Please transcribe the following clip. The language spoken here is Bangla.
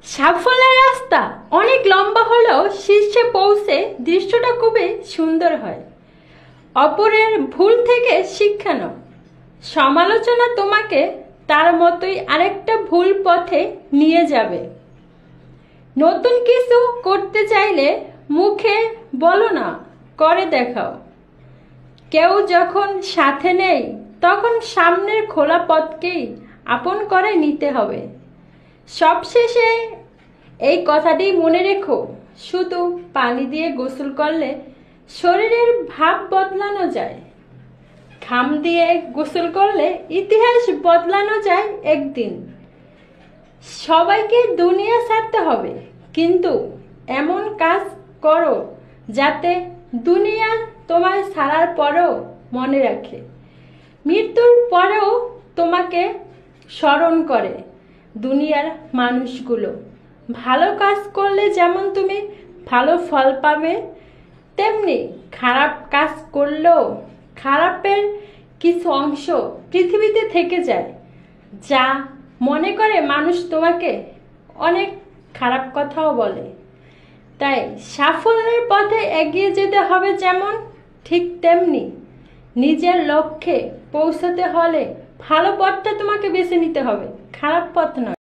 সাফল্যের রাস্তা অনেক লম্বা হলেও শীর্ষে পৌঁছে দৃশ্যটা খুবই সুন্দর হয়। অপরের ভুল থেকে শিক্ষা নাও। সমালোচনা তোমাকে তার মতোই আরেকটা ভুল পথে নিয়ে যাবে। নতুন কিছু করতে চাইলে মুখে বলো না, করে দেখাও। কেউ যখন সাথে নেই তখন সামনের খোলা পথকেই আপন করে নিতে হবে। সবশেষে এই কথাটি মনে রেখো, শুধু পানি দিয়ে গোসল করলে শরীরের ভাব বদলানো যায়, ঘাম দিয়ে গোসল করলে ইতিহাস বদলানো যায় একদিন। সবাইকে দুনিয়া ছাড়তে হবে, কিন্তু এমন কাজ করো যাতে দুনিয়া তোমায় ছাড়ার পরেও মনে রাখে, মৃত্যুর পরেও তোমাকে স্মরণ করে। দুনিয়ার মানুষগুলো ভালো কাজ করলে যেমন তুমি ভালো ফল পাবে, তেমনি খারাপ কাজ করলেও খারাপের কিছু অংশ পৃথিবীতে থেকে যায়, যা মনে করে মানুষ তোমাকে অনেক খারাপ কথাও বলে। তাই সাফল্যের পথে এগিয়ে যেতে হবে যেমন, ঠিক তেমনি নিজের লক্ষ্যে পৌঁছাতে হলে ভালো পথটা তোমাকে বেছে নিতে হবে, খারাপ পথ নয়।